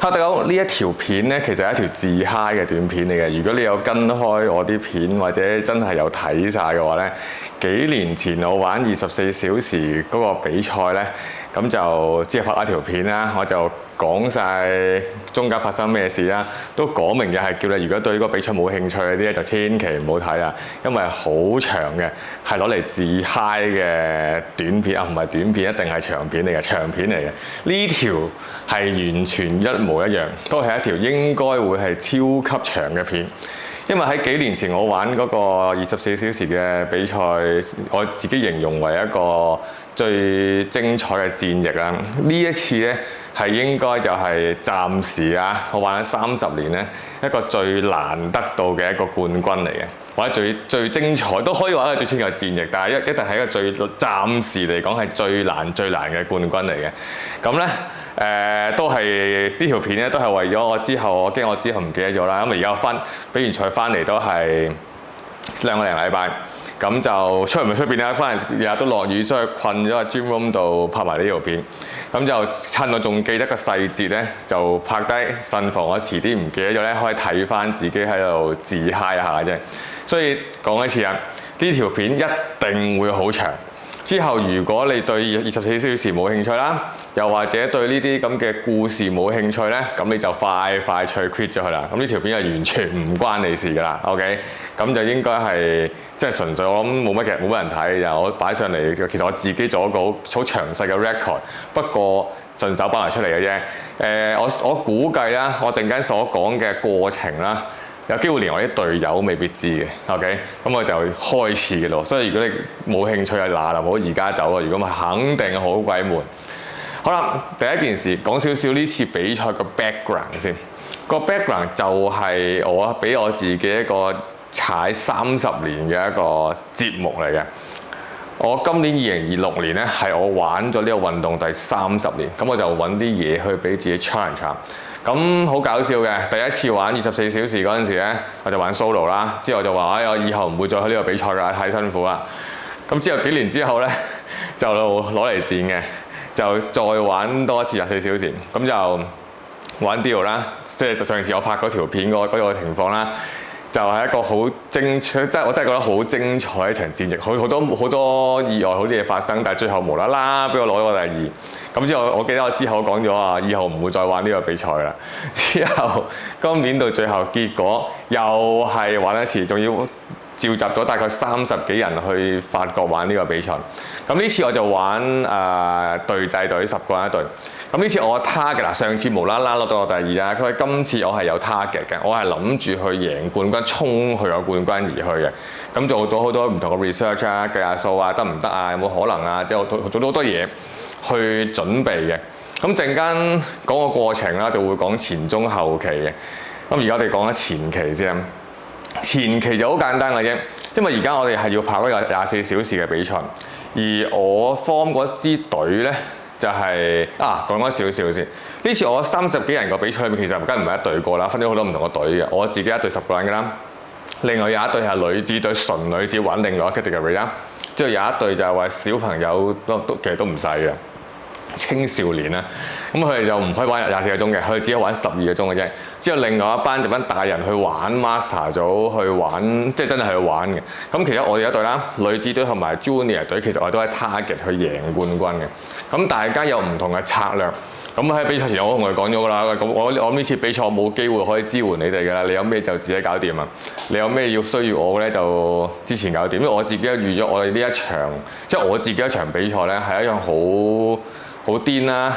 大家好，呢一條片咧，其實係一條自嗨嘅短片嚟嘅。如果你有跟開我啲片，或者真係有睇晒嘅話咧，幾年前我玩24小時嗰個比賽咧，咁就只係發一條片啦，我就講晒中間發生咩事啦，都講明嘅係叫你如果對呢個比賽冇興趣嗰啲咧，就千祈唔好睇啦，因為好長嘅，係攞嚟自嗨嘅短片啊，唔係短片，一定係長片嚟嘅，長片嚟嘅。呢條係完全一模一樣，都係一條應該會係超級長嘅片。因為喺幾年前我玩嗰個24小時嘅比賽，我自己形容為一個最精彩嘅戰役啦。呢一次呢，係應該就係暫時啊，我玩咗30年呢，一個最難得到嘅一個冠軍嚟嘅，或者最精彩都可以話係最精彩嘅戰役，但係一定係一個暫時嚟講係最難嘅冠軍嚟嘅。咁呢。都係呢條片咧，都係為咗我之後，我驚我之後唔記得咗啦。咁而家比完賽翻嚟都係2個零禮拜，咁就出邊啦，翻嚟日日都落雨，所以困咗喺 gym room 度拍埋呢條片。咁就趁我仲記得個細節咧，就拍低，慎防我遲啲唔記得咗咧，可以睇翻自己喺度自嗨一下啫。所以講一次啊，呢條片一定會好長。之後如果你對24小時冇興趣啦，又或者對呢啲咁嘅故事冇興趣呢，咁你就快脆 quit 咗佢啦。咁呢條片係完全唔關你事㗎啦 ，OK？ 咁就應該係即係純粹我諗冇乜人睇就我擺上嚟，其實我自己做一個好詳細嘅 record， 不過順手擺埋出嚟嘅啫。我估計啦，我陣間所講嘅過程啦。有機會連我啲隊友未必知嘅 ，OK？ 咁我就開始嘅咯。所以如果你冇興趣啊，嗱唔好而家走啊！如果咪肯定好鬼悶。好啦，第一件事講少少呢次比賽個 background 先。個 background 就係我俾我自己一個踩30年嘅一個節目嚟嘅。我今年2026年咧係我玩咗呢個運動第30年，咁我就揾啲嘢去俾自己 challenge 下。咁好搞笑嘅，第一次玩24小時嗰陣時咧，我就玩 solo 啦。之後就話：我以後唔會再去呢個比賽㗎，太辛苦啦。咁之後幾年之後咧，就攞嚟戰嘅，就再玩多一次24小時。咁就玩 deal 啦，即係上次我拍嗰條片嗰個情況啦，就係一個好精彩，即係我真係覺得好精彩一場戰役，好多意外，好多嘢發生，但係最後無啦啦俾我攞咗第2。咁之後，我記得我之後講咗啊，以後唔會再玩呢個比賽啦。之後今年到最後結果又係玩一次，仲要召集咗大概30幾人去法國玩呢個比賽。咁呢次我就玩隊制隊，10個人一隊。咁呢次我 target 嗱，上次無啦啦攞到我第2啦，佢今次我係有 target 嘅，我係諗住去贏冠軍，衝去個冠軍而去嘅。咁做到好多唔同嘅 research 啊，計下數啊，得唔得啊，有冇可能啊，即係我做到好多嘢去準備嘅。咁陣間講個過程啦，就會講前中後期嘅。咁而家我哋講緊前期先。前期就好簡單嘅啫，因為而家我哋係要跑一個24小時嘅比賽，而我 form 嗰支隊咧就係講多少少先。呢次我30幾人個比賽裏面，其實梗唔係一隊過啦，分咗好多唔同嘅隊嘅。我自己一隊10個人㗎啦，另外有一隊係女子隊，純女子玩另外一 category 啦。之後有一隊就係話小朋友其實都唔細嘅。青少年啦，咁佢哋就唔可以玩24個鐘嘅，佢哋只可以玩12個鐘嘅啫。之後另外一班就班大人去玩 master 組，去玩即係真係去玩嘅。咁其實我哋一隊啦，女子隊同埋 junior 隊，其實我哋都係 target 去贏冠軍嘅。咁大家有唔同嘅策略。咁喺比賽前我同佢講咗㗎啦，咁我呢次比賽我冇機會可以支援你哋㗎啦，你有咩就自己搞掂啊！你有咩要需要我咧就之前搞掂，因為我自己預咗我哋呢一場，即係我自己一場比賽咧係一樣好癲啦，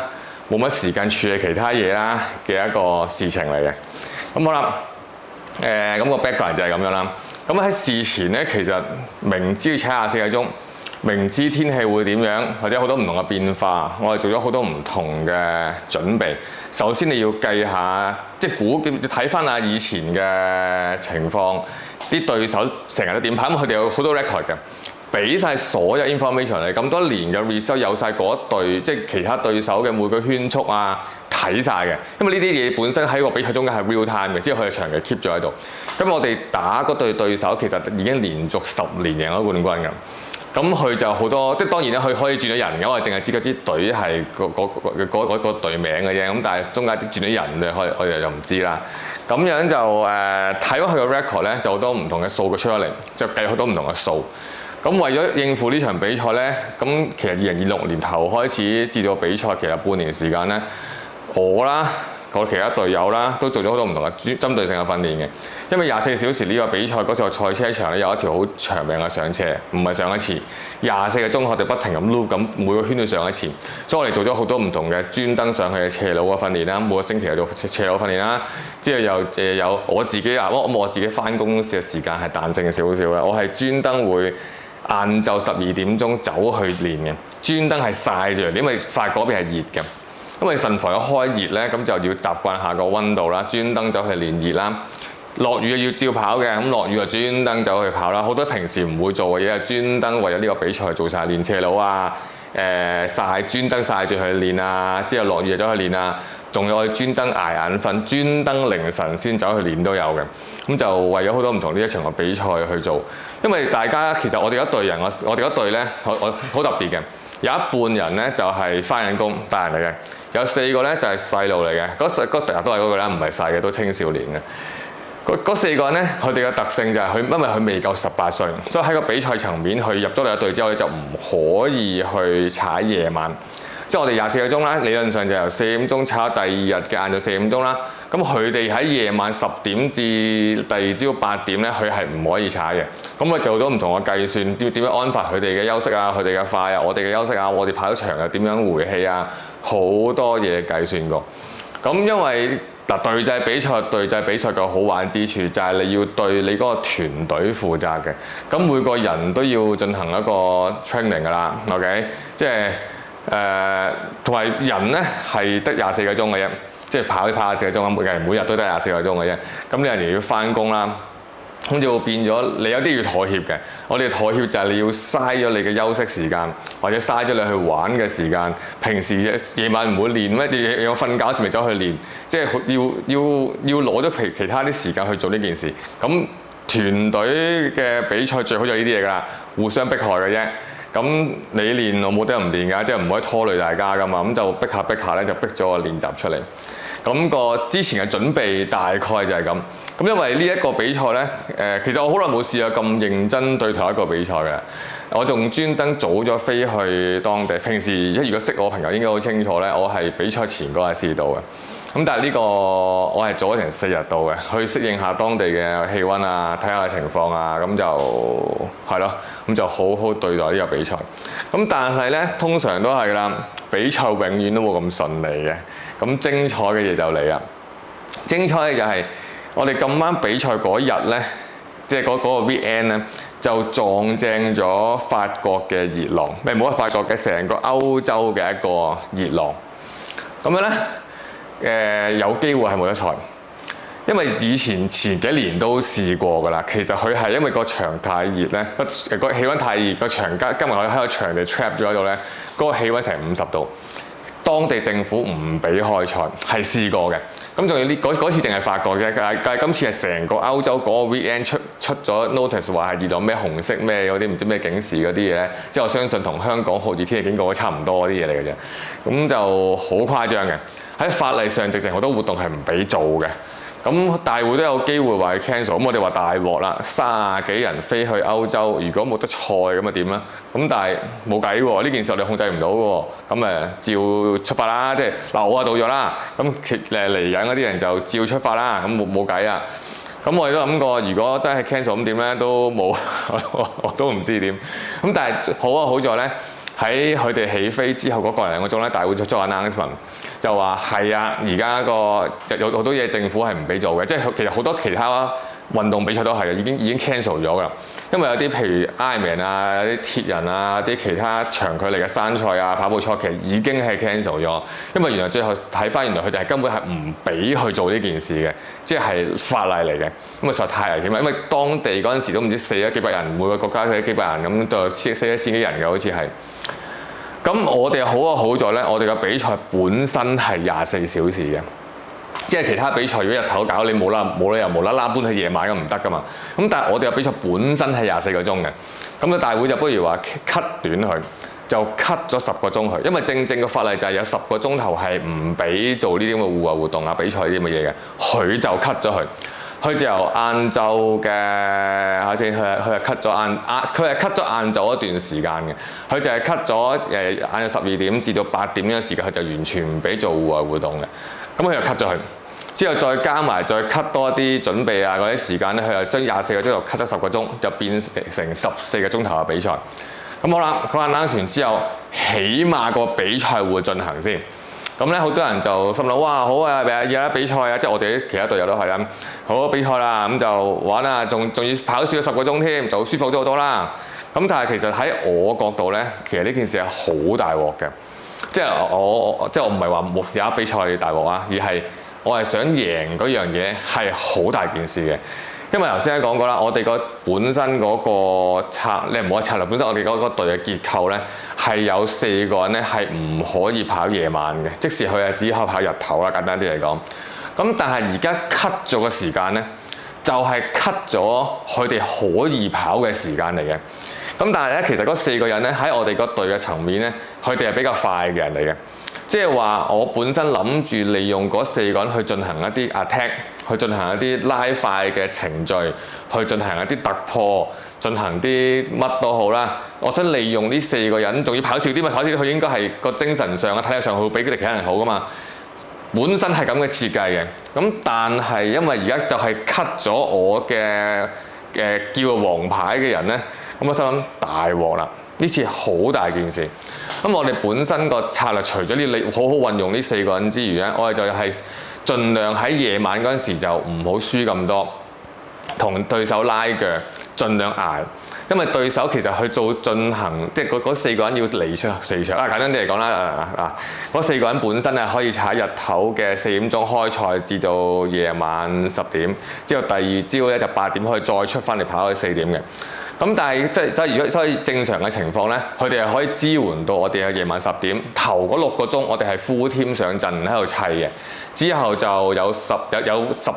冇乜時間處理其他嘢啦嘅一個事情嚟嘅。咁好啦，咁個 background 就係咁樣啦。咁喺事前咧，其實明知要踩24個鐘，明知天氣會點樣，或者好多唔同嘅變化，我哋做咗好多唔同嘅準備。首先你要計下，即係睇翻下以前嘅情況，啲對手成日都點跑，咁佢哋有好多 record 嘅。俾晒所有 information 嚟，咁多年嘅 research 有晒嗰一隊，即係其他對手嘅每個圈速啊，睇晒嘅。因為呢啲嘢本身喺個比賽中間係 real time 嘅，之後佢係長期 keep 咗喺度。咁我哋打嗰隊對手其實已經連續10年贏咗冠軍㗎。咁佢就好多，即係當然咧，佢可以轉咗人嘅，我淨係知嗰支隊係個隊名嘅啫。咁但係中間轉咗人嘅，我哋就唔知啦。咁樣就睇咗佢個 record 咧，就好多唔同嘅數據出咗嚟，就計好多唔同嘅數。咁為咗應付呢場比賽咧，咁其實2026年頭開始至到比賽，其實半年時間咧，我啦，我其他隊友啦，都做咗好多唔同嘅針對性嘅訓練嘅。因為24小時呢個比賽嗰個賽車場咧，有一條好長命嘅上斜，唔係上一次24個鐘，我哋不停咁 loop 咁每個圈都上一次，所以我哋做咗好多唔同嘅專登上去嘅斜路嘅訓練啦，每個星期又做斜路訓練啦。之後又有我自己啊，我自己翻工嘅時間係彈性少少嘅，我係專登會晏晝12點鐘走去練嘅，專登係曬住，因為法國嗰邊係熱嘅。因為腎房一開熱咧，咁就要習慣下個溫度啦，專登走去練熱啦。落雨要照跑嘅，咁落雨就專登走去跑啦。好多平時唔會做嘅嘢，專登為咗呢個比賽做晒練斜路啊，專登曬住去練啊，之後落雨就走去練啊。仲有我專登捱眼瞓，專登凌晨先走去練都有嘅。咁就為咗好多唔同呢一場嘅比賽去做。因為大家其實我哋一隊人，我哋一隊咧，我好特別嘅。有一半人咧就係返緊工大人嚟嘅，有4個咧就係細路嚟嘅。嗰都係嗰個啦，唔係細嘅，都青少年嘅。嗰4個人咧，佢哋嘅特性就係因為佢未夠18歲，所以喺個比賽層面，佢入咗嚟一隊之後咧，就唔可以去踩夜晚。即係我哋24個鐘啦，理論上就由4點鐘踩到第二日嘅晏晝4點鐘啦。咁佢哋喺夜晚10點至第二朝8點咧，佢係唔可以踩嘅。咁我做咗唔同嘅計算，點樣安排佢哋嘅休息啊，佢哋嘅快啊，我哋嘅休息啊，我哋跑場又點樣回氣啊，好多嘢計算過。咁因為隊際比賽嘅好玩之處就係你要對你嗰個團隊負責嘅。咁每個人都要進行一個 training 㗎啦 ，OK， 即係同埋人咧係得24個鐘嘅啫，即係跑24個鐘，每日都得24個鐘嘅啫。咁你人哋要翻工啦，咁就變咗你有啲要妥協嘅。我哋妥協就係你要嘥咗你嘅休息時間，或者嘥咗你去玩嘅時間。平時夜晚唔會練咩？有瞓覺時咪走去練，即係要攞咗其他啲時間去做呢件事。咁團隊嘅比賽最好就係呢啲嘢㗎啦，互相迫害嘅啫。咁你練我冇得唔練㗎，即係唔可以拖累大家㗎嘛。咁就逼下咧，就逼咗個練習出嚟。咁個之前嘅準備大概就係咁。咁因為呢一個比賽咧，其實我好耐冇試過咁認真對頭一個比賽嘅。我仲專登早咗飛去當地。平時如果識我朋友應該好清楚咧，我係比賽前嗰日先到嘅。咁但係呢個我係早咗成4日到嘅，去適應下當地嘅氣温啊，睇下情況啊，咁就係咯，咁就好好對待呢個比賽。咁但係咧，通常都係啦，比賽永遠都冇咁順利嘅。咁精彩嘅嘢就嚟啦！精彩嘅就係我哋咁啱比賽嗰日咧，即係嗰個 weekend 咧，就撞正咗法國嘅熱浪，冇法國嘅成個歐洲嘅一個熱浪。咁樣咧，有機會係冇得賽，因為以前幾年都試過㗎啦。其實佢係因為個場太熱咧，個氣温太熱，個場今日我喺個場地 trap 咗喺度咧，嗰個氣温成50度。當地政府唔俾開賽，係試過嘅。咁仲要嗰次淨係法國啫，但係今次係成個歐洲嗰個 weekend 出咗 notice 話係熱到咩紅色咩嗰啲唔知咩警示嗰啲嘢咧，即係我相信同香港酷熱天氣警告都差唔多嗰啲嘢嚟嘅啫。咁就好誇張嘅，喺法例上直情好多活動係唔俾做嘅。咁大會都有機會話 cancel，咁我哋話大鑊啦，30幾人飛去歐洲，如果冇得賽咁啊點咧？咁但係冇計喎，呢件事我哋控制唔到喎，咁照出發啦，即係嗱我到咗啦，咁嚟緊嗰啲人就照出發啦，咁冇計啊！咁我哋都諗過，如果真係 cancel 咁點咧，都冇，我都唔知點。咁但係好在咧，喺佢哋起飛之後嗰個2個鐘咧，大會出咗 announcement。就話係啊，而家有好多嘢政府係唔俾做嘅，即係其實好多其他運動比賽都係已經 cancel 咗㗎啦。因為有啲譬如 Ironman 啊、有啲鐵人啊、啲其他長距離嘅山賽啊、跑步賽，其實已經係 cancel 咗。因為原來最後睇翻，原來佢哋係根本係唔俾去做呢件事嘅，即係法例嚟嘅。咁啊實在太危險啦，因為當地嗰陣時都唔知死咗幾百人，每個國家死咗幾百人，咁就死咗1000幾人嘅，好似係。咁我哋好在咧，我哋嘅比賽本身係24小時嘅，即係其他比賽如果日頭搞，你冇理由無啦啦搬去夜晚咁唔得噶嘛。咁但係我哋嘅比賽本身係24個鐘嘅，咁個大會就不如話 cut 短佢，就 cut 咗10個鐘去，因為正個法例就係有10個鐘頭係唔俾做呢啲咁嘅戶外活動啊、比賽呢啲咁嘅嘢嘅，佢就 cut 咗佢。佢就由晏晝嘅下先，佢係 cut 咗晏晝一段時間嘅，佢就係 cut 咗晏晝12點至到8點呢個時間，佢就完全唔俾做戶外活動嘅。咁佢就 cut 咗佢，之後再加埋再 cut 多啲準備啊嗰啲時間咧，佢又將24個鐘頭 cut 咗10個鐘，就變成14個鐘頭嘅比賽。咁好啦，佢話冷完之後，起碼個比賽會進行先。咁咧，好多人就心諗：哇，好啊，有得比賽啊！即係我哋啲其他隊友都係啦，好比賽啦，咁就玩啊，仲要跑少咗10個鐘添，就舒服咗好多啦。咁但係其實喺我角度咧，其實呢件事係好大鑊嘅。即係我唔係話有得比賽大鑊啊，而係我係想贏嗰樣嘢係好大件事嘅。因為頭先講過啦，我哋個本身嗰個你唔好話策略，本身我哋嗰個隊嘅結構咧係有4個人咧係唔可以跑夜晚嘅，即使佢係只可以跑日頭啦，簡單啲嚟講。咁但係而家 cut 咗個時間咧，就係 cut 咗佢哋可以跑嘅時間嚟嘅。咁但係咧，其實嗰4個人咧喺我哋個隊嘅層面咧，佢哋係比較快嘅人嚟嘅。即係話我本身諗住利用嗰4個人去進行一啲 attack， 去進行一啲拉快嘅程序，去進行一啲突破，進行啲乜都好啦。我想利用呢4個人，仲要跑少啲嘛？跑少啲佢應該係個精神上啊、體力上會比佢哋其他人好噶嘛。本身係咁嘅設計嘅，咁但係因為而家就係 cut 咗我嘅叫做王牌嘅人咧，咁我心諗大鑊啦！呢次好大件事。咁我哋本身個策略除咗你好好運用呢4個人之餘咧，我哋就係盡量喺夜晚嗰陣時就唔好輸咁多，同對手拉鋸，盡量捱。因為對手其實去進行，即係嗰4個人要離出4場啊。簡單啲嚟講啦，嗰4個人本身係可以踩日頭嘅4點鐘開賽至到夜晚10點，之後第二朝咧就8點可以再出翻嚟跑去4點嘅。咁但係所以正常嘅情況咧，佢哋係可以支援到我哋嘅夜晚10點頭嗰6個鐘，我哋係 full team 上陣喺度砌嘅。之後就有10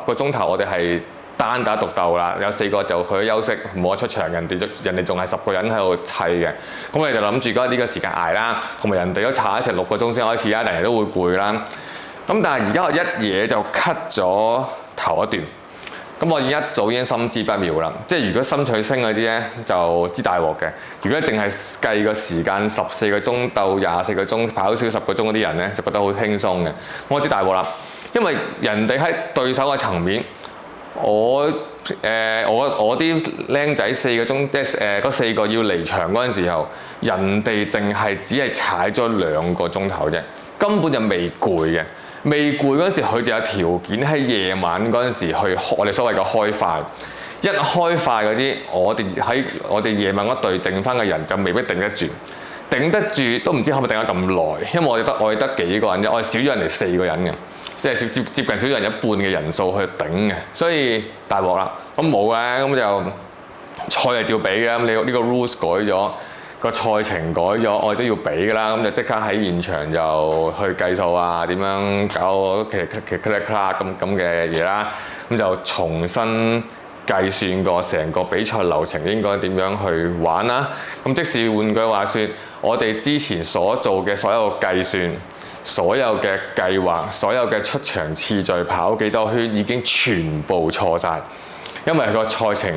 個鐘頭，我哋係單打獨鬥啦。有4個就去咗休息，冇得出場。人哋仲係10個人喺度砌嘅。咁我哋就諗住呢個時間捱啦，同埋人哋都踩一齊6個鐘先開始啦，人人都會攰啦。咁但係而家我一嘢就 cut 咗頭一段。咁我一早已經心知不妙啦，即係如果心水清嗰啲咧就知大鑊嘅。如果淨係計個時間14個鐘到24個鐘跑少10個鐘嗰啲人咧，就覺得好輕鬆嘅。我知大鑊啦，因為人哋喺對手嘅層面，我啲僆仔4個鐘，即係嗰4個要離場嗰陣時候，人哋淨係只係踩咗2個鐘頭啫，根本就未攰嘅。未攰嗰陣時，佢就有條件喺夜晚嗰陣時去我哋所謂嘅開快。一開快嗰啲，我哋夜晚嗰隊剩翻嘅人就未必頂得住，頂得住都唔知可唔可以頂得咁耐，因為我哋得幾個人啫，我哋少咗人哋4個人嘅，即係接近少咗人一半嘅人數去頂嘅，所以大鑊啦。咁冇嘅，咁就賽係照俾嘅。咁你呢個 rules 改咗。個賽程改咗，我哋都要俾㗎啦，咁就即刻喺現場就去計數啊，點樣搞其咁嘅嘢啦，咁就重新計算過成個比賽流程應該點樣去玩啦。咁即使換句話說，我哋之前所做嘅所有計算、所有嘅計劃、所有嘅出場次序、跑幾多圈已經全部錯晒，因為個賽程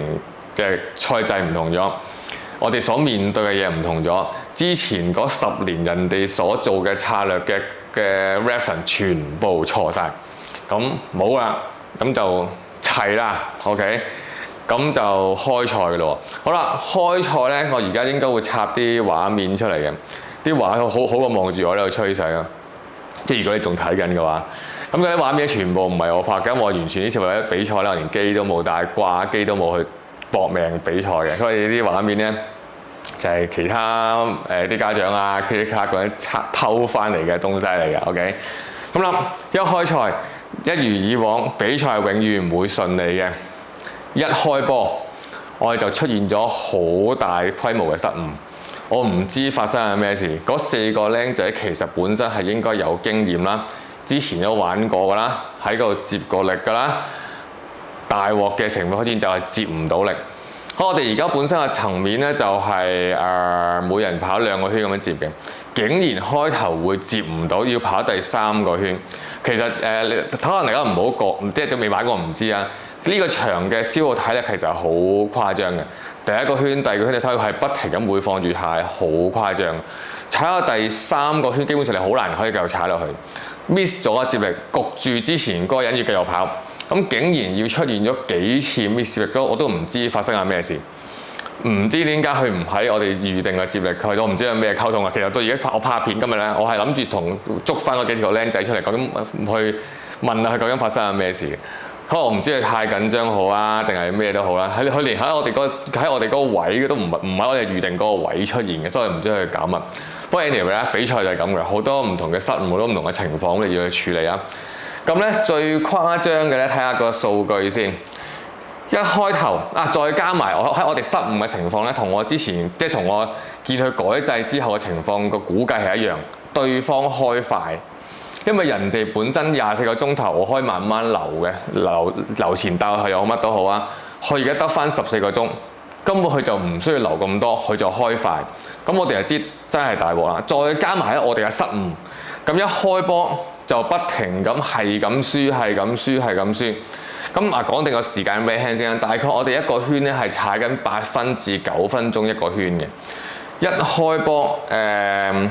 嘅賽制唔同咗。我哋所面對嘅嘢唔同咗，之前嗰10年人哋所做嘅策略嘅 reference 全部錯晒，咁冇啦，咁就砌啦 ，OK， 咁就開賽嘅咯。好啦，開賽咧，我而家應該會插啲畫面出嚟嘅，啲畫好過望住我呢度吹水啊。即係如果你仲睇緊嘅話，咁嗰啲畫面全部唔係我拍嘅，我完全呢次為咗比賽咧，我連機都冇帶，掛機都冇去搏命比賽嘅，所以呢啲畫面咧就係其他啲家長啊、credit card 嗰啲偷翻嚟嘅東西嚟嘅 ，OK。咁啦，一開賽一如以往，比賽永遠唔會順利嘅。一開波，我哋就出現咗好大規模嘅失誤。我唔知發生係咩事。嗰4個僆仔其實本身係應該有經驗啦，之前都玩過㗎啦，喺度接過力㗎啦。大鑊嘅情況出現就係接唔到力。好，我哋而家本身嘅層面咧就係每人跑2個圈咁樣接嘅，竟然開頭會接唔到，要跑第3個圈。其實可能大家唔好覺，即係都未玩過唔知啊。呢個場嘅消耗體力其實係好誇張嘅。第1個圈、第2個圈、第3個係不停咁每況愈下，好誇張。踩到第3個圈，基本上你好難可以繼續踩落去。miss 咗接力，焗住之前嗰個人要繼續跑。咁竟然要出現咗幾次 miss 接力，我都唔知發生緊咩事，唔知點解佢唔喺我哋預定嘅接力區，我唔知有咩溝通啊。其實到而家我拍片今日咧，我係諗住同捉翻嗰幾條僆仔出嚟，究竟去問下佢究竟發生緊咩事嘅。可能我唔知佢太緊張好啊，定係咩都好啦。佢連喺我哋嗰個位都唔喺我哋預定嗰個位出現嘅，所以唔知佢搞乜。不過 anyway 咧，比賽就係咁嘅，好多唔同嘅失誤，好多唔同嘅情況你要去處理啊。咁咧最誇張嘅咧，睇下個數據先。一開頭再加埋我哋失誤嘅情況咧，同我之前即係同我見佢改制之後嘅情況個估計係一樣。對方開快，因為人哋本身24個鐘頭，我可以慢慢流嘅，流前鬥後有乜都好啊。佢而家得翻14個鐘，根本佢就唔需要流咁多，佢就開快。咁我哋就知真係大鑊啦。再加埋我哋嘅失誤，咁一開波就不停咁係咁輸，係咁輸，係咁輸。咁講定個時間俾你聽先啦。大概我哋一個圈咧係踩緊8分至9分鐘一個圈嘅。一開波睇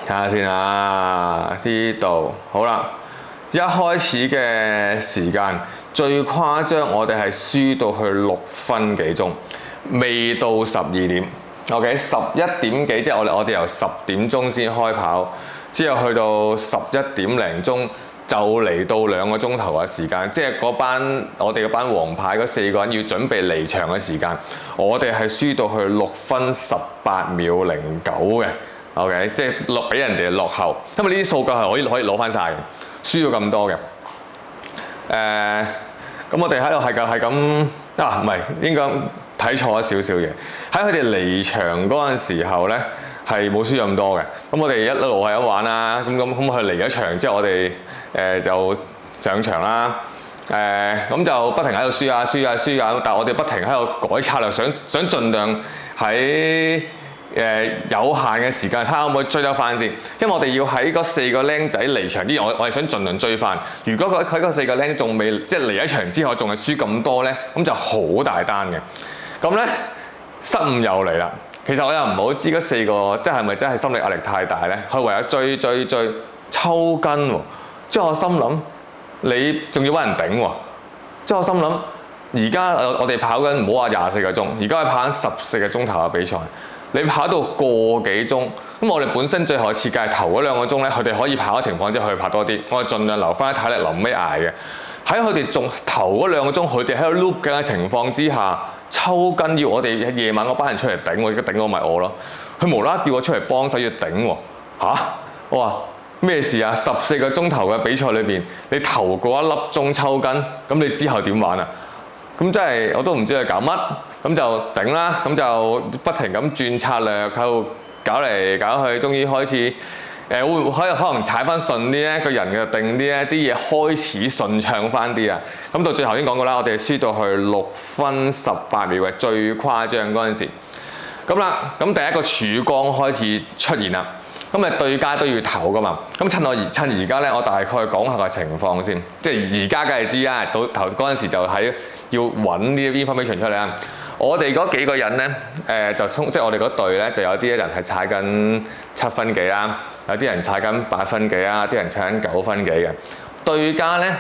下先啊，呢度好啦。一開始嘅時間最誇張，我哋係輸到去6分幾鐘，未到12點。OK， 11點幾，即係我哋由10點鐘先開跑。之後去到11點零鐘就嚟到2個鐘頭嘅時間，即係我哋嗰班黃牌嗰4個人要準備離場嘅時間，我哋係輸到去6分18秒09嘅 ，OK， 即係俾人哋落後，因為呢啲數據係可以攞翻晒嘅，輸咗咁多嘅。咁我哋喺度係咁唔係應該睇錯咗少少嘢，喺佢哋離場嗰陣時候咧。係冇輸咁多嘅，咁我哋一路係咁玩啦，咁佢離咗場之後，我哋就上場啦，咁就不停喺度輸啊，但係我哋不停喺度改策略，想盡量喺有限嘅時間睇下可唔可以追得翻先，因為我哋要喺嗰4個僆仔離場之前，我哋想盡量追翻。如果佢嗰4個僆仲未即係離咗場之後仲係輸咁多咧，咁就好大單嘅。咁咧失誤又嚟啦。其實我又唔好知嗰4個即係咪真係心理壓力太大咧？佢唯有追抽筋喎，即係我心諗你仲要揾人頂喎，即係我心諗而家我哋跑緊唔好話24個鐘，而家係跑緊14個鐘頭嘅比賽，你跑到個幾鐘，咁我哋本身最後嘅設計係頭嗰2個鐘咧，佢哋可以跑嘅情況之下去跑多啲，我哋盡量留翻啲體力臨尾捱嘅。喺佢哋仲頭嗰2個鐘，佢哋喺度 loop 緊嘅情況之下。抽筋要我哋夜晚嗰班人出嚟頂，我而家頂我咪我咯。佢無啦啦叫我出嚟幫手要頂喎，我話咩事啊？14個鐘頭嘅比賽裏邊，你頭嗰1粒鐘抽筋，咁你之後點玩啊？咁真係我都唔知佢搞乜，咁就頂啦，咁就不停咁轉策略，喺度搞嚟搞去，終於開始會可能踩翻順啲咧，個人嘅定啲咧，啲嘢開始順暢翻啲啊！咁到最後已經講過啦，我哋輸到去6分18秒嘅最誇張嗰陣時。咁啦，咁第一個曙光開始出現啦。咁對家都要投噶嘛。咁趁而家咧，我大概講下個情況先。即係而家梗係知啦，到頭嗰陣時就喺要揾啲 information 出嚟啊。我哋嗰幾個人咧，即係我哋嗰隊咧，就有啲人係踩緊7分幾啦，有啲人踩緊8分幾啦，啲人踩緊9分幾嘅。對家咧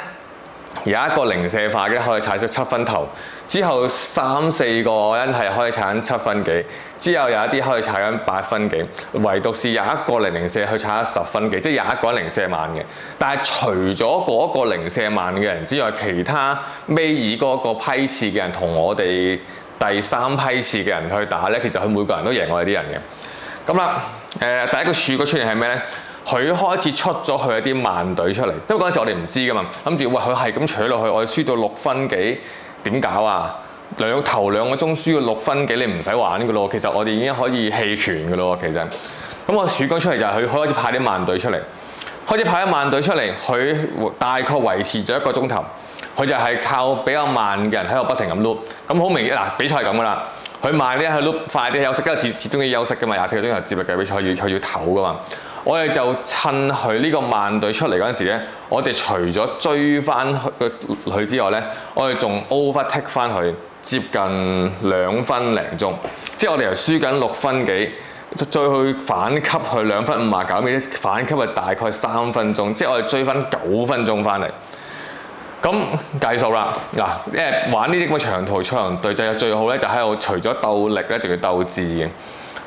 有一個零舍快嘅可以踩出7分頭，之後3、4個人係可以踩緊7分幾，之後有一啲可以踩緊8分幾，唯獨是有一個零舍去踩緊10分幾，即係有一個人零舍慢嘅。但係除咗嗰個零舍慢嘅人之外，其他尾二嗰個批次嘅人同我哋第3批次嘅人去打咧，其實佢每個人都贏我哋啲人嘅。咁啦，第一個曙光出現係咩咧？佢開始出咗佢一啲慢隊出嚟，因為嗰陣時我哋唔知噶嘛，諗住喂佢係咁取落去，我哋輸到6分幾，點搞啊？頭2個鐘輸到6分幾，你唔使玩噶咯。其實我哋已經可以棄權噶咯。其實，咁個曙光出嚟就係佢開始派啲慢隊出嚟。開始派一慢隊出嚟，佢大概維持咗1個鐘頭，佢就係靠比較慢嘅人喺度不停咁 loop。咁好明顯嗱，比賽係咁噶啦，佢慢啲去 loop，快啲休息，因為始終要休息噶嘛，24個鐘頭接力嘅比賽佢要唞噶嘛。我哋就趁佢呢個慢隊出嚟嗰陣時咧，我哋除咗追翻佢之外咧，我哋仲 overtake 翻佢接近2分零鐘，即係我哋由輸緊6分幾，再去反級去2分59秒，反級係大概3分鐘，即係我哋追翻9分鐘翻嚟。咁計數啦，嗱，因為玩呢啲咁嘅長途賽行隊就係最好咧，就喺度除咗鬥力咧，仲要鬥智嘅。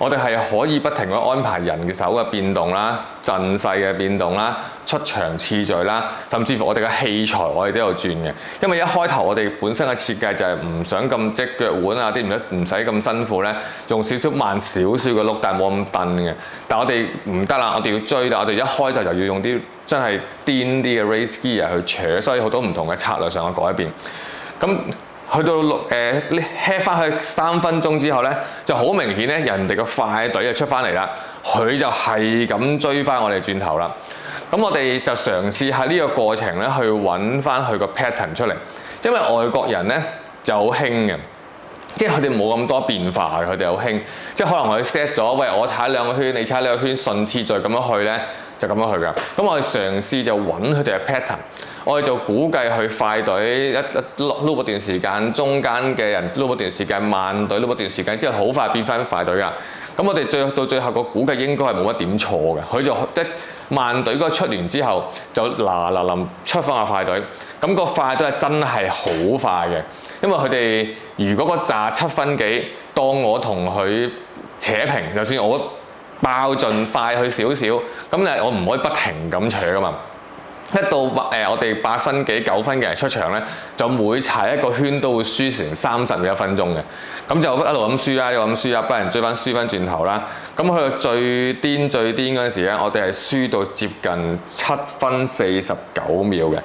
我哋係可以不停咁安排人嘅手嘅變動啦、陣勢嘅變動啦、出場次序啦，甚至乎我哋嘅器材我哋都有轉嘅。因為一開頭我哋本身嘅設計就係唔想咁即腳腕啊啲唔使咁辛苦咧，用慢少少嘅碌，但係冇咁蹬嘅。但係我哋唔得啦，我哋要追啦，我哋一開就要用啲真係癲啲嘅 race gear 去扯，所以好多唔同嘅策略上嘅改變。咁去到hit 翻去3分鐘之後咧，就好明顯咧，人哋個快隊就出翻嚟啦，佢就係咁追翻我哋轉頭啦。咁我哋就嘗試喺呢個過程咧，去揾翻佢個 pattern 出嚟，因為外國人咧就好興嘅，即係佢哋冇咁多變化，佢哋好興，即係可能佢 set 咗，喂，我踩2個圈，你踩2個圈，順次序咁樣去咧，就咁樣去㗎。咁我哋嘗試就揾佢哋嘅 pattern。我哋就估計佢快隊一撈一段時間，中間嘅人撈一段時間，慢隊撈一段時間之後，好快變翻快隊㗎。咁我哋到最後個估計應該係冇乜點錯嘅。佢就慢隊嗰個出完之後，就臨出翻個快隊。咁個快隊係真係好快嘅，因為佢哋如果個紮7分幾，當我同佢扯平，就算我爆盡快去少少，咁但我唔可以不停咁扯㗎嘛。一到我哋8分幾9分嘅人出場咧，就每踩一個圈都會輸成30秒1分鐘嘅，咁就一路咁輸啦，一路咁輸啦，不人追翻輸翻轉頭啦。咁去到最癲嗰陣時咧，我哋係輸到接近7分49秒嘅，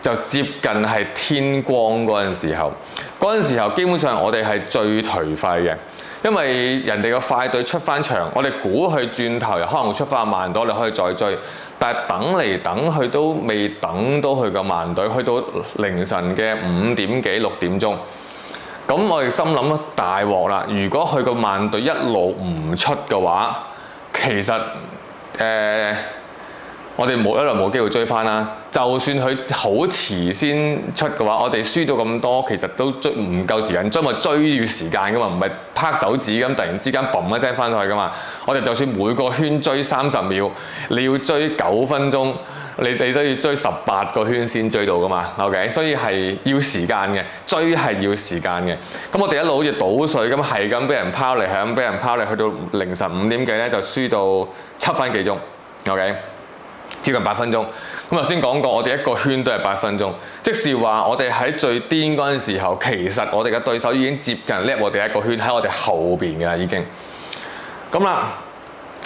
就接近係天光嗰陣時候。嗰陣時候基本上我哋係最頹廢嘅，因為人哋個快隊出翻場，我哋估佢轉頭又可能會出翻慢隊，你可以再追。但係等嚟等去都未等到佢個慢隊，去到凌晨嘅5點幾6點鐘，咁我哋心諗大鑊啦！如果佢個慢隊一路唔出嘅話，其實我哋一路冇機會追翻啦。就算佢好遲先出嘅話，我哋輸到咁多，其實都追唔夠時間追，咪追要時間噶嘛，唔係拍手指咁突然之間嘣一聲翻去噶嘛。我哋就算每個圈追30秒，你要追9分鐘，你都要追18個圈先追到噶嘛。OK， 所以係要時間嘅，追係要時間嘅。咁我哋一路好似倒水咁，係咁俾人拋嚟，係咁俾人拋嚟，去到凌晨5點幾咧，就輸到7分幾鐘。OK， 接近8分鐘。咁頭先講過，我哋一個圈都係8分鐘，即是話我哋喺最癲嗰陣時候，其實我哋嘅對手已經接近叻我哋一個圈喺我哋後邊嘅啦，已經。咁啦，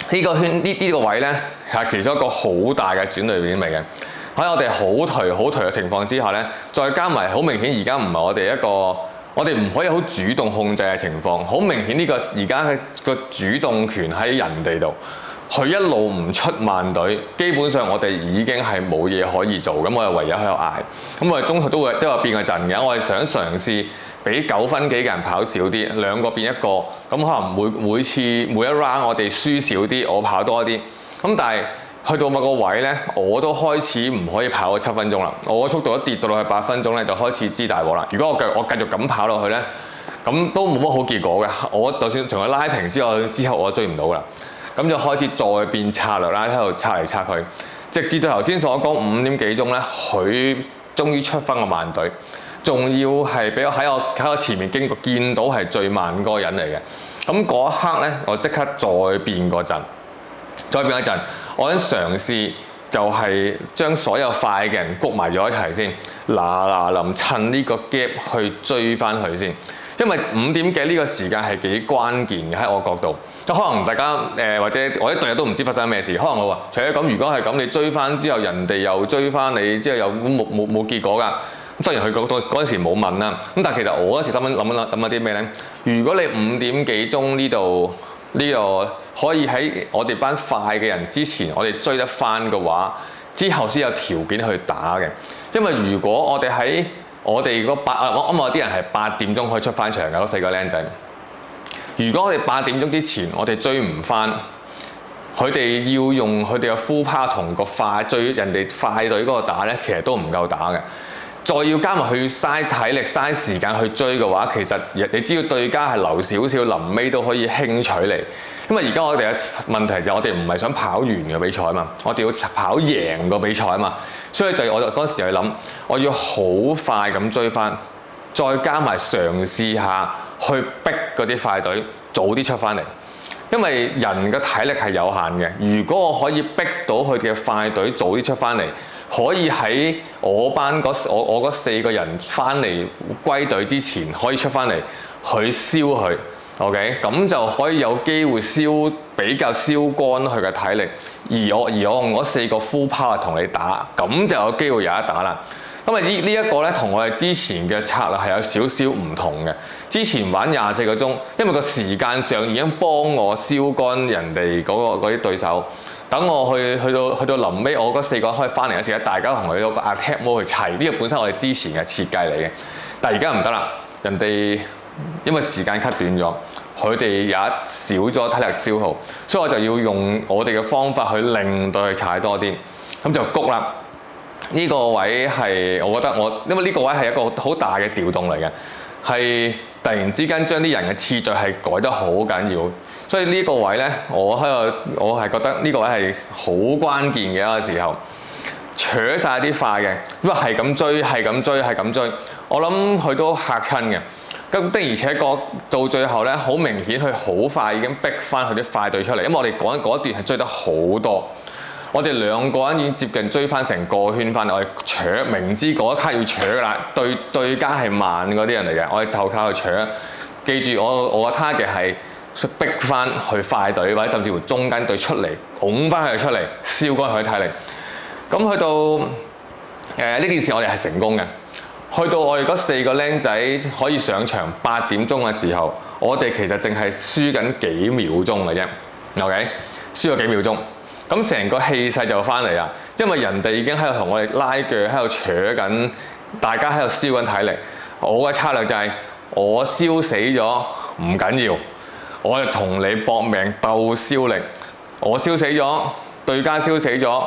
呢個圈呢個位咧係其中一個好大嘅轉捩點嚟嘅。喺我哋好頹嘅情況之下咧，再加埋好明顯而家唔係我哋一個，我哋唔可以好主動控制嘅情況。好明顯呢個而家嘅個主動權喺人哋度。佢一路唔出慢隊，基本上我哋已經係冇嘢可以做，咁我哋唯有喺度捱。咁我哋中途都有變個陣嘅，我哋想嘗試俾9分幾嘅人跑少啲，2個變1個，咁可能每次每一 round 我哋輸少啲，我跑多啲。咁但係去到某個位咧，我都開始唔可以跑到7分鐘啦，我速度一跌到落去8分鐘咧，就開始知大鑊啦。如果我繼續咁跑落去咧，咁都冇乜好結果嘅。我就算從佢拉平之後我追唔到啦。咁就開始再變策略啦，喺度拆嚟拆去，直至到頭先所講5點幾鐘咧，佢終於出翻個慢隊，仲要係俾我喺我前面經過見到係最慢嗰個人嚟嘅。咁嗰一刻咧，我即刻再變個陣，我想嘗試就係將所有快嘅人谷埋咗一齊先，臨趁呢個 gap 去追翻佢先。因為5點幾呢個時間係幾關鍵嘅喺我角度，可能大家或者我一隊都唔知發生咩事，可能我話，除咗咁，如果係咁，你追翻之後，人哋又追翻你，之後又冇結果㗎。咁雖然佢嗰陣時冇問啦，咁但係其實我嗰時諗下啲咩咧？如果你5點幾鐘呢度可以喺我哋班快嘅人之前，我哋追得翻嘅話，之後先有條件去打嘅。因為如果我哋喺我哋嗰我啲人係8點鐘可以出翻場嘅嗰4個僆仔。如果我哋8點鐘之前我哋追唔翻，佢哋要用佢哋嘅 full power 同個快追人哋快隊嗰個打咧，其實都唔夠打嘅。再要加埋去嘥體力、嘥時間去追嘅話，其實你只要對家係留少少，臨尾都可以輕取你。因為而家我哋嘅問題就係我哋唔係想跑完嘅比賽啊嘛，我哋要跑贏個比賽啊嘛，所以我就嗰時就去諗，我要好快咁追翻，再加埋嘗試下去逼嗰啲快隊早啲出翻嚟。因為人嘅體力係有限嘅，如果我可以逼到佢嘅快隊早啲出翻嚟，可以喺我班我嗰4個人翻嚟歸隊之前可以出翻嚟去燒佢。OK， 咁就可以有機會比較燒乾佢嘅體力，而我用嗰4個 full power 同你打，咁就有機會有得打啦。咁啊呢一個咧，同我哋之前嘅策略係有少少唔同嘅。之前玩24個鐘，因為個時間上已經幫我燒乾人哋嗰啲對手。等我去到臨尾，我嗰4個可以翻嚟嘅時候，大家同佢有個 attack mode 去砌，呢個本身我哋之前嘅設計嚟嘅。但係而家唔得啦，人哋因為時間 cut 短咗，佢哋有少咗體力消耗，所以我就要用我哋嘅方法去令到佢踩多啲，咁就谷啦。呢個位係我覺得因為呢個位係一個好大嘅調動嚟嘅，係突然之間將啲人嘅次序係改得好緊要，所以呢個位呢，我係覺得呢個位係好關鍵嘅一個時候，扯晒啲快嘅，因為係咁追，我諗佢都嚇親嘅。咁的而且確到最後呢，好明顯佢好快已經逼翻佢啲快隊出嚟，因為我哋嗰一段係追得好多。我哋2個人已經接近追翻成個圈翻嚟，我哋搶，明知嗰一刻要搶噶啦，對家係慢嗰啲人嚟嘅，我哋就靠去搶。記住我個 target 係逼翻去快隊或者甚至乎中間隊出嚟，拱翻佢出嚟，燒乾佢嘅體力。咁去到呢件事我哋係成功嘅。去到我哋嗰4個僆仔可以上場8點鐘嘅時候，我哋其實淨係輸緊幾秒鐘嘅啫 ，OK， 輸咗幾秒鐘。咁成個氣勢就翻嚟啦，因為人哋已經喺度同我哋拉鋸，喺度扯緊，大家喺度燒緊體力。我嘅策略就係我燒死咗唔緊要，我就同你搏命鬥燒力。我燒死咗，對家燒死咗，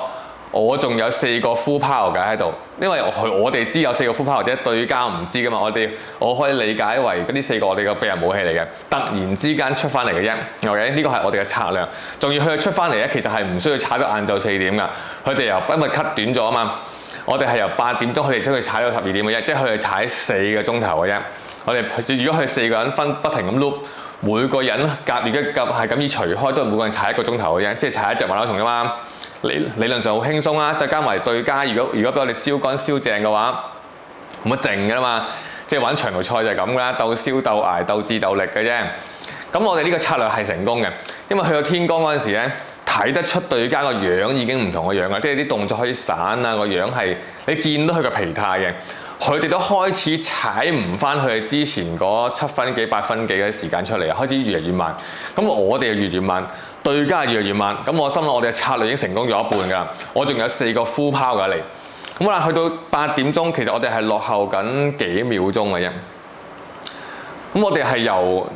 我仲有4個 full power 喺度，因為我哋知有4個 full power，或者對家唔知噶嘛。我可以理解為嗰啲4個我哋嘅秘密武器嚟嘅，突然之間出翻嚟嘅啫。OK， 呢個係我哋嘅策略。仲要佢哋出翻嚟咧，其實係唔需要踩到晏晝4點噶。佢哋因為 cut 短咗啊嘛，我哋係由8點鐘，佢哋先去踩到12點嘅啫，即係佢哋踩4個鐘頭嘅啫。我哋如果佢4個人不停咁 loop， 每個人夾係咁以除開，都係每個人踩1個鐘頭嘅啫，即係踩一隻馬拉松啫嘛。理論上好輕鬆啦，再加埋對家，如果俾我哋燒乾燒正嘅話，冇乜剩㗎嘛，即係玩長途賽就係咁啦，鬥燒鬥捱鬥智鬥力嘅啫。咁我哋呢個策略係成功嘅，因為去到天光嗰陣時咧，睇得出對家個樣已經唔同個樣啦，即係啲動作可以散啊，個樣係你見到佢個疲態嘅，佢哋都開始踩唔翻佢哋之前嗰7分幾8分幾嘅時間出嚟，開始越嚟越慢。咁我哋就越嚟越慢。對家越嚟越慢，咁我心諗我哋嘅策略已經成功咗一半㗎，我仲有4個 full power 嚟。咁啦，去到8點鐘，其實我哋係落後緊幾秒鐘嘅啫。咁我哋係由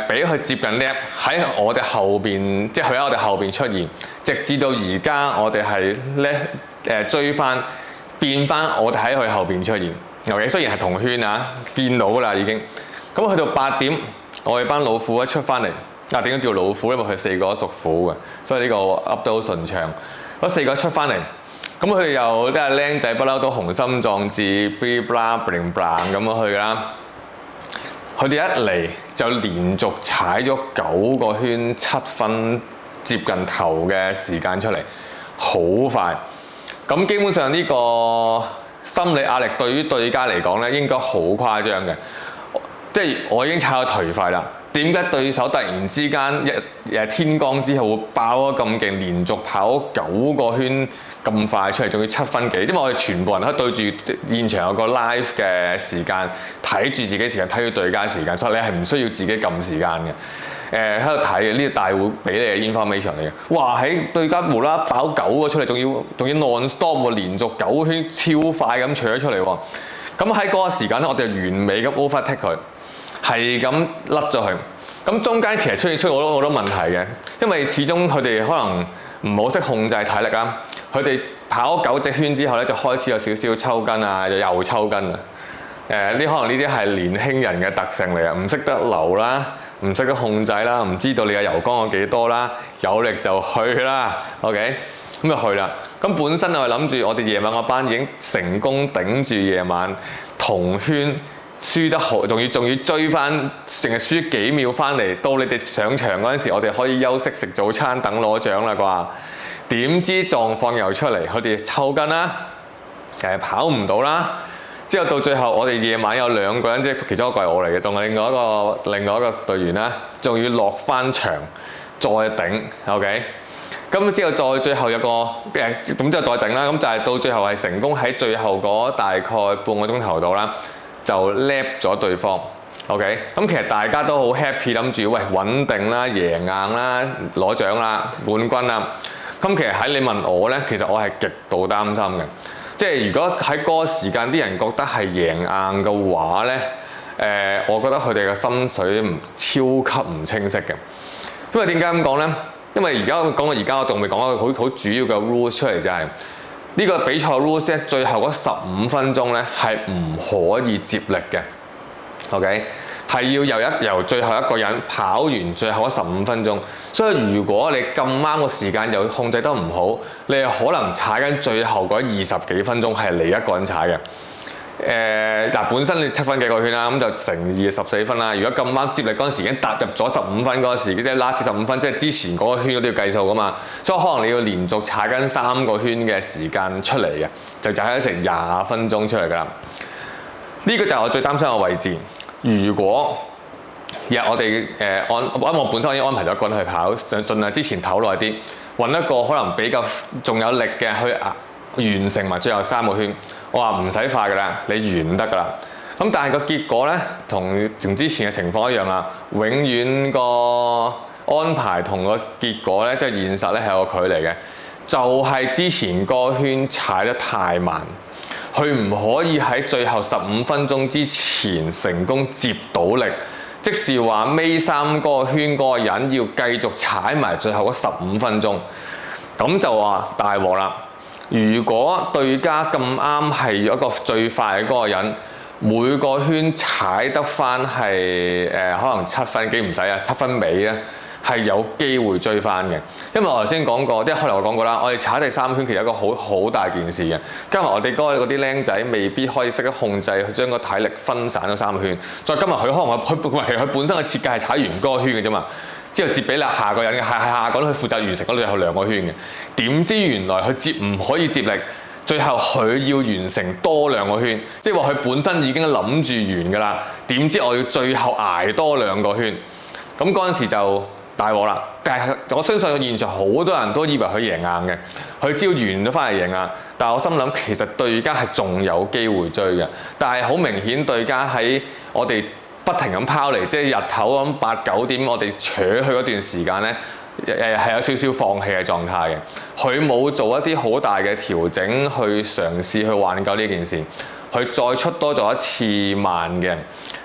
俾佢接近 lap 喺我哋後邊，即係佢喺我哋後邊出現，直至到而家我哋係追翻變翻我哋喺佢後邊出現。OK， 雖然係同圈啊，見到啦已經。咁去到8點，我哋班老虎一出翻嚟。點解叫老虎？因為佢4個都屬虎嘅，所以呢個噏得好順暢。嗰4個出翻嚟，咁佢哋又啲僆仔不嬲都雄心壯志 ，blah bling bling 咁樣去啦。佢哋一嚟就連續踩咗9個圈7分接近頭嘅時間出嚟，好快。咁基本上呢個心理壓力對於對家嚟講咧，應該好誇張嘅。即係我已經踩到頹廢啦。點解對手突然之間天光之後會爆得咁勁，連續跑9個圈咁快出嚟，仲要7分幾？因為我哋全部人都對住現場有個 live 嘅時間，睇住自己時間，睇住對家時間，所以你係唔需要自己撳時間嘅。喺度睇嘅，呢個大會俾你嘅 information 嚟嘅。哇！喺對家無啦啦爆9個出嚟，仲要 non-stop 喎，連續9圈超快咁取咗出嚟喎。咁喺嗰個時間咧，我哋完美咁 overtake 佢，係咁甩咗佢。咁中間其實出現好多問題嘅，因為始終佢哋可能唔好識控制體力啊。佢哋跑9隻圈之後咧，就開始有少少抽筋啊，又抽筋啊。可能呢啲係年輕人嘅特性嚟啊，唔識得留啦，唔識得控制啦，唔知道你嘅油缸有幾多啦，有力就去啦。OK， 咁就去啦。咁本身我係諗住我哋夜晚個班已經成功頂住夜晚同圈輸得好，仲要追翻，淨係輸幾秒翻嚟，到你哋上場嗰陣時，我哋可以休息食早餐等攞獎啦啩？點知狀況又出嚟，佢哋抽筋啦，跑唔到啦。之後到最後，我哋夜晚有2個人，即係其中一個係我嚟嘅，仲係另外一個隊員啦，仲要落翻場再頂 OK。咁之後再最後有個咁之後再頂啦，咁就係到最後係成功喺最後嗰大概半個鐘頭度啦，就 lap 咗對方 OK。咁其實大家都好 happy， 諗住喂穩定啦、贏硬啦、攞獎啦、冠軍啦。咁其實喺你問我咧，其實我係極度擔心嘅。即係如果喺嗰個時間啲人覺得係贏硬嘅話咧，我覺得佢哋嘅心水超級唔清晰嘅。因為點解咁講咧？因為而家講到而家，我仲未講一個好主要嘅 rules 出嚟，就係呢個比賽 rules 咧，最後嗰15分鐘咧係唔可以接力嘅。OK， 係要由最後一個人跑完最後嗰15分鐘。所以如果你咁啱個時間又控制得唔好，你係可能踩緊最後嗰20幾分鐘係你一個人踩嘅。本身你7分幾個圈啦，咁就乘2 14分啦。如果咁啱接力嗰陣時已經踏入咗15分嗰時，即係 last 15分，即係之前嗰個圈都要計數噶嘛。所以可能你要連續踩緊3個圈嘅時間出嚟嘅，就踩咗成20分鐘出嚟㗎啦。呢個就係我最擔心嘅位置。如果我哋我本身已經安排咗一個人去跑，盡量之前唞耐啲，揾一個可能比較仲有力嘅去完成埋最後3個圈。我話唔使快㗎啦，你完得㗎啦。咁但係個結果咧，同之前嘅情況一樣啦。永遠個安排同個結果咧，即係現實咧係有個距離嘅。就係之前個圈踩得太慢，佢唔可以喺最後15分鐘之前成功接到力。即是話尾3個圈嗰個人要繼續踩埋最後嗰15分鐘，咁就話大鑊啦。如果對家咁啱係一個最快嘅嗰個人，每個圈踩得翻係可能7分幾唔使啊，7分尾咧係有機會追翻嘅。因為我頭先講過，即係開頭我講過啦，我哋踩第3圈其實一個好大件事嘅。加埋我哋嗰啲僆仔未必可以識得控制，去將個體力分散咗3個圈。再今日佢可能佢本身嘅設計係踩完嗰個圈嘅啫嘛。之後接俾下個人嘅，係下個人去負責完成嗰最後2個圈嘅。點知原來佢唔可以接力，最後佢要完成多2個圈，即係話佢本身已經諗住完㗎啦。點知我要最後捱多2個圈，咁嗰陣時就大鑊啦。但係我相信現場好多人都以為佢贏硬嘅，佢只要完咗翻嚟贏硬。但係我心諗其實對家係仲有機會追嘅，但係好明顯對家喺我哋不停咁拋離，即係日頭咁8、9點，我哋扯去嗰段時間咧，係有少少放棄嘅狀態嘅。佢冇做一啲好大嘅調整去嘗試去挽救呢件事，佢再出多咗一次慢嘅。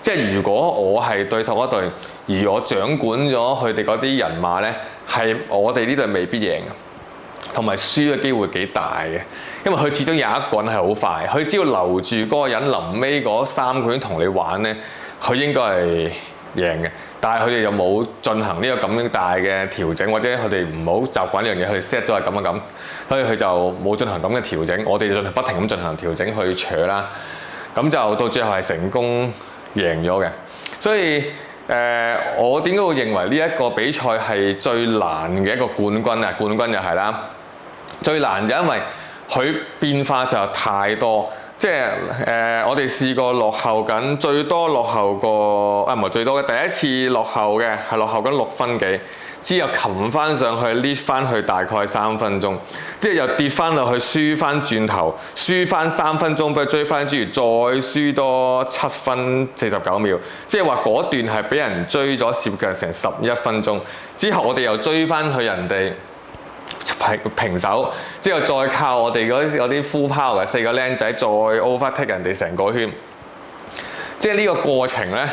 即係如果我係對手嗰隊，而我掌管咗佢哋嗰啲人馬咧，係我哋呢隊未必贏嘅，同埋輸嘅機會幾大嘅。因為佢始終有一個人係好快，佢只要留住嗰個人臨尾嗰3個圈同你玩咧，佢應該係贏嘅。但係佢哋又冇進行呢個咁大嘅調整，或者佢哋唔好習慣呢樣嘢，佢哋 set 咗係咁樣咁，所以佢就冇進行咁嘅調整。我哋就不停咁進行調整去扯啦，咁就到最後係成功贏咗嘅。所以我點解會認為呢一個比賽係最難嘅一個冠軍啊？冠軍就係啦，最難就因為佢變化實在太多。即係我哋試過落後緊，最多落後過唔係最多嘅，第一次落後嘅係落後緊6分幾，之後擒翻上去 lift 翻去大概3分鐘，即係又跌翻落去輸翻轉頭，輸翻3分鐘，俾佢追翻之餘再輸多7分49秒，即係話嗰段係俾人追咗接近成11分鐘，之後我哋又追翻去人哋平手，之後再靠我哋嗰啲 full power 嘅4個僆仔再 overtake 人哋成個圈，即係呢個過程呢，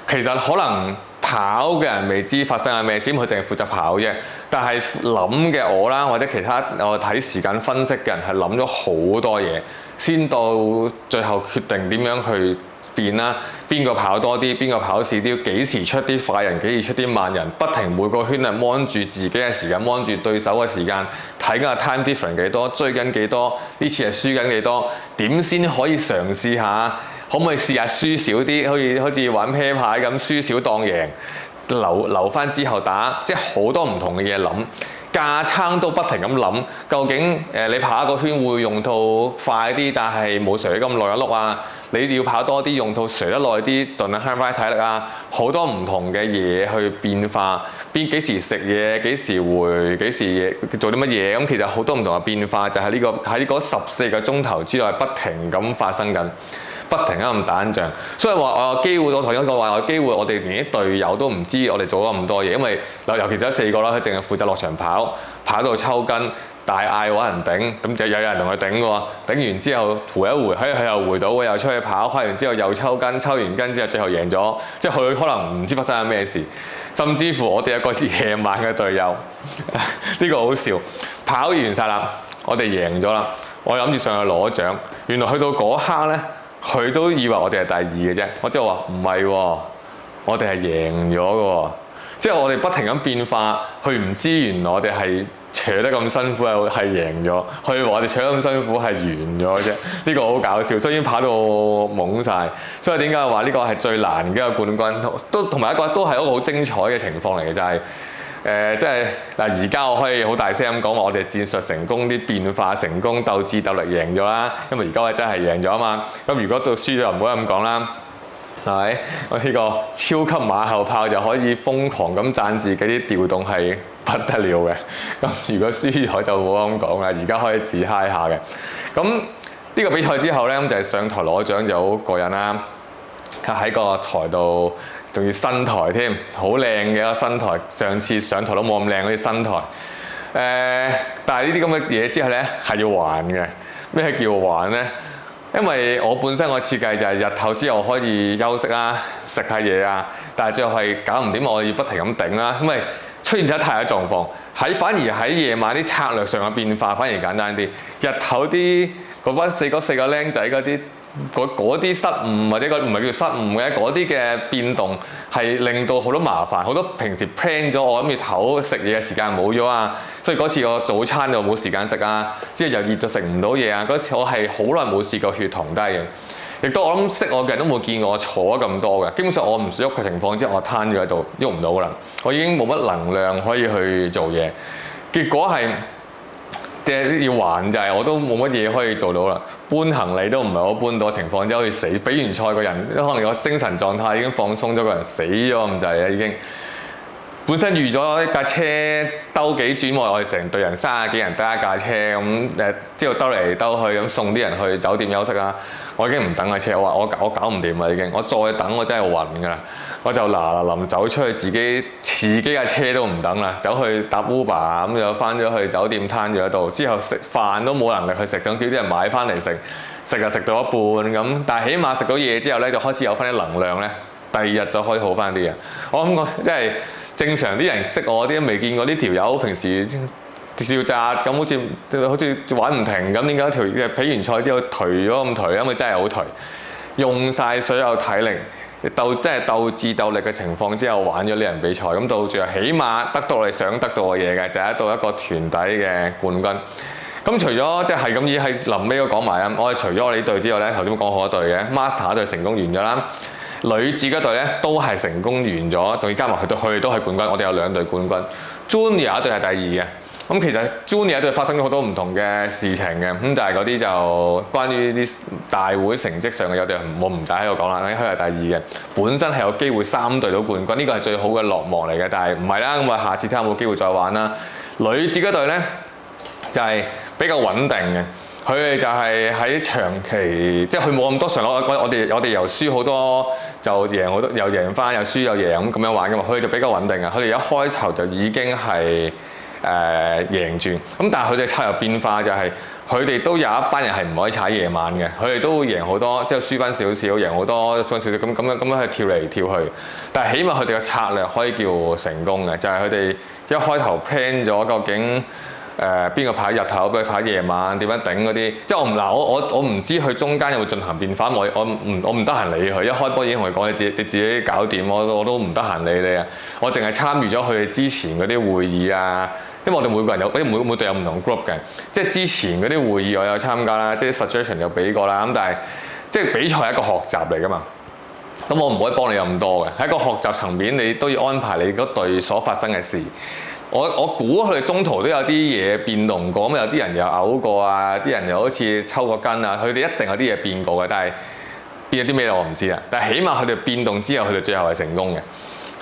其實可能跑嘅人未知發生緊咩事，佢淨係負責跑啫。但係諗嘅我啦，或者其他我睇時間分析嘅人係諗咗好多嘢，先到最後決定點樣去變啦。邊個跑多啲，邊個跑少啲，幾時出啲快人，幾時出啲慢人，不停每個圈係 mon 住自己嘅時間，mon 住對手嘅時間，睇緊個 time difference 幾多，追緊幾多，呢次係輸緊幾多，點先可以嘗試下？可唔可以試下輸少啲，好似玩啤牌咁，輸少當贏，留翻之後打，即係好多唔同嘅嘢諗，架撐都不停咁諗，究竟你跑一個圈會用到快啲，但係冇垂咁耐一碌啊？你要跑多啲，用到垂得耐啲，盡量慳翻體力啊！好多唔同嘅嘢去變化，幾時食嘢，幾時回，幾時做啲乜嘢，咁其實好多唔同嘅變化，就係喺嗰14個鐘頭之內不停咁發生緊。不停咁打緊仗，所以話我有機會，我頭先講話有機會，我哋連啲隊友都唔知我哋做咗咁多嘢，因為尤其是有4個啦，佢淨係負責落場跑到抽筋，大嗌揾人頂，咁就有人同佢頂喎，頂完之後回一回，佢又回到，又出去跑完之後又抽筋，抽完筋之後最後贏咗，即係佢可能唔知發生緊咩事，甚至乎我哋有個夜晚嘅隊友，呢個好笑，跑完晒啦，我哋贏咗啦，我諗住上去攞獎，原來去到嗰刻呢。佢都以為我哋係第2嘅啫，我即係話唔係喎，我哋係贏咗嘅喎，即係我哋不停咁變化，佢唔知原來我哋係扯得咁辛苦係贏咗，佢話我哋扯得咁辛苦係完咗啫，呢個好搞笑，所以已經跑到懵晒。所以點解話呢個係最難嘅冠軍，都同埋一個都係一個好精彩嘅情況嚟嘅，就係。即係嗱，而家我可以好大聲咁講話，我哋戰術成功，啲變化成功，鬥智鬥力贏咗啦。因為而家我真係贏咗啊嘛。咁如果到輸咗就唔好咁講啦，係咪？我呢個超級馬後炮就可以瘋狂咁讚自己啲調動係不得了嘅。咁如果輸咗就冇咁講啦。而家可以自嗨下嘅。咁呢個比賽之後呢，咁就係上台攞獎就好過癮啦。喺個台度。仲要新台添，好靚嘅一個新台。上次上台都冇咁靚嗰啲新台。但係呢啲咁嘅嘢之後呢，係要還嘅。咩叫還呢？因為我本身個設計就係日頭之後可以休息啦，食下嘢啊。但係最後係搞唔掂，我要不停咁頂啦。因為出現咗太多狀況，反而喺夜晚啲策略上嘅變化反而簡單啲。日頭啲嗰4個僆仔嗰啲。嗰啲失誤或者唔係叫失誤嘅嗰啲嘅變動係令到好多麻煩，好多平時 plan 咗我諗住唞食嘢嘅時間冇咗啊，所以嗰次我早餐就冇時間食啊，之後又熱咗食唔到嘢啊，嗰次我係好耐冇試過血糖低嘅，亦都我諗識我嘅人都冇見過我坐咁多嘅，基本上我唔想喐嘅情況之下，我攤咗喺度喐唔到噶啦，我已經冇乜能量可以去做嘢，結果係。要還就係我都冇乜嘢可以做到啦，搬行李都唔係好搬到情況，即係好似死比完賽個人，可能個精神狀態已經放鬆咗，個人死咗咁滯啊已經。本身預咗一架車兜幾轉，我哋成隊人30幾人得一架車咁之後兜嚟兜去咁送啲人去酒店休息啦。我已經唔等架車，我話我搞唔掂啦已經，我再等我真係暈㗎啦。我就臨走出去自己架車都唔等啦，走去搭 Uber 咁就翻咗去酒店攤咗喺度，之後食飯都冇能力去食，咁叫啲人買翻嚟食，食就食到一半咁，但係起碼食到嘢之後呢，就開始有翻啲能量呢，第2日就可以好翻啲嘅。我諗我即係正常啲人識我啲都未見過呢條友平時笑紮咁，好似玩唔停咁，點解比完賽之後頹咗咁頹？因為真係好頹，用晒所有體力。即係鬥智鬥力嘅情況之下玩咗呢人比賽，咁到最後起碼得到我哋想得到嘅嘢嘅，就係得到一個團體嘅冠軍。咁除咗即係咁已喺臨尾都講埋啊，我哋除咗我哋呢隊之外呢，頭先講好多隊嘅 Master 隊成功完咗啦，女子嗰隊呢都係成功完咗，仲要加埋佢哋都係冠軍，我哋有2隊冠軍 ，Junior 隊係第2嘅。咁其實 Junior 隊發生咗好多唔同嘅事情嘅，咁就係嗰啲就關於啲大會成績上嘅有隊我唔使喺度講啦，佢係第二嘅，本身係有機會3隊到冠軍，呢個係最好嘅落幕嚟嘅，但係唔係啦，咁啊下次睇下有冇機會再玩啦。女子嗰隊呢，就係比較穩定嘅。佢哋就係喺長期，即係佢冇咁多上落。我哋由輸好多就贏好多，又贏翻，又輸又贏咁樣玩噶嘛。佢哋就比較穩定啊。佢哋一開頭就已經係贏住。咁但係佢哋策略變化就係，佢哋都有一班人係唔可以踩夜晚嘅。佢哋都會贏好多，即係輸翻少少，贏好多，輸翻少少咁樣去跳嚟跳去。但係起碼佢哋嘅策略可以叫成功嘅，就係佢哋一開頭 plan 咗究竟。邊個排日頭，邊個排夜晚，點樣頂嗰啲？即係我唔知佢中間有冇進行變化，我唔得閒理佢。一開波已經同佢講，你自己搞掂，我都唔得閒理你啊！我淨係參與咗佢哋之前嗰啲會議啊，因為我哋每個人有每隊有唔同 group 嘅，即係之前嗰啲會議我有參加啦，即係 suggestion 有俾過啦。咁但係即係比賽係一個學習嚟㗎嘛，咁我唔可以幫你咁多嘅。喺一個學習層面，你都要安排你嗰隊所發生嘅事。我估佢哋中途都有啲嘢變動過，咁有啲人又嘔過啊，啲人又好似抽過筋啊，佢哋一定有啲嘢變過嘅，但係變咗啲咩我唔知啦。但係起碼佢哋變動之後，佢哋最後係成功嘅。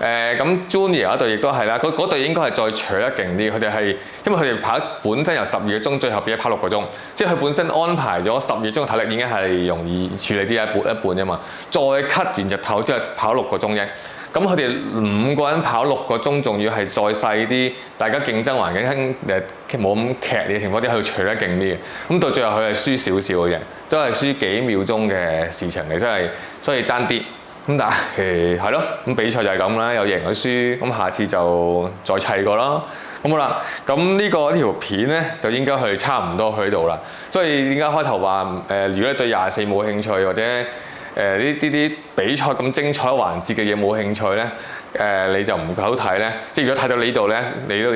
咁 Junior 嗰隊亦都係啦，嗰隊應該係再取得勁啲。佢哋係因為佢哋跑本身由12個鐘，最後變咗跑6個鐘，即係佢本身安排咗12個鐘嘅體力已經係容易處理啲一半啫嘛，再 cut 完日頭之後跑6個鐘啫。咁佢哋5個人跑6個鐘，仲要係再細啲，大家競爭環境冇咁劇烈嘅情況之下，佢取得勁啲嘅。咁到最後佢係輸少少嘅啫，都係輸幾秒鐘嘅事情嚟，真係所以爭啲。咁但係係咯，咁比賽就係咁啦，有贏有輸，咁下次就再砌過啦。咁好啦，咁呢條片呢，就應該係差唔多去到啦。所以點解開頭話如果你對24冇興趣或者呢啲比賽咁精彩環節嘅嘢冇興趣呢，你就唔好睇呢。即係如果睇到呢度呢，你應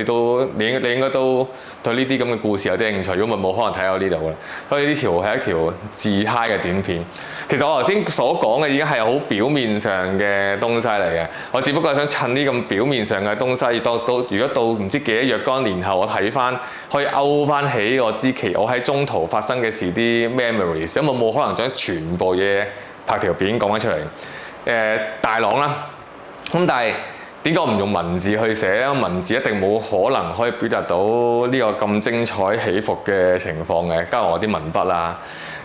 該都對呢啲咁嘅故事有啲興趣。如果唔係冇可能睇到呢度嘅。所以呢條係一條自嗨嘅短片。其實我頭先所講嘅已經係好表面上嘅東西嚟嘅。我只不過係想趁呢咁表面上嘅東西，如果到唔知幾多若干年後，我睇翻可以勾翻起我喺中途發生嘅事啲 memories。咁我冇可能將全部嘢拍條片講翻出嚟，大朗啦。咁但係點解我唔用文字去寫咧？文字一定冇可能可以表達到呢個咁精彩起伏嘅情況嘅，加埋我啲文筆啦。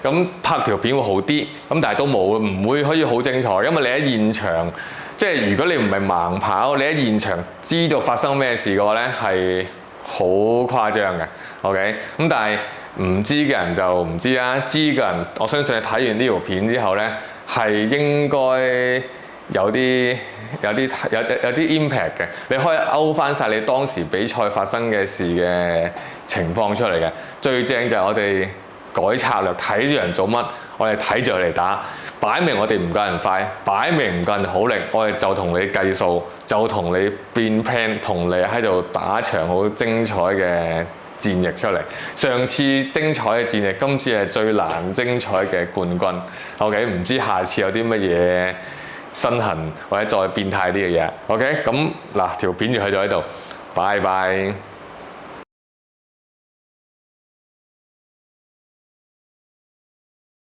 咁拍條片會好啲，咁但係都冇，唔會可以好精彩，因為你喺現場，即係如果你唔係盲跑，你喺現場知道發生咩事嘅話咧，係好誇張嘅。OK，咁但係唔知嘅人就唔知啦，知嘅人我相信你睇完呢條片之後咧，係應該有啲 impact 嘅，你可以勾翻晒你當時比賽發生嘅事嘅情況出嚟嘅。最正就係我哋改策略，睇住人做乜，我哋睇住佢嚟打。擺明我哋唔夠人快，擺明唔夠人好力，我哋就同你計數，就同你變 plan， 同你喺度打場好精彩嘅戰役出嚟。上次精彩嘅戰役，今次係最難精彩嘅冠軍。OK， 唔知下次有啲乜嘢身痕或者再變態啲嘅嘢。OK， 咁嗱條片就去到呢度，拜拜。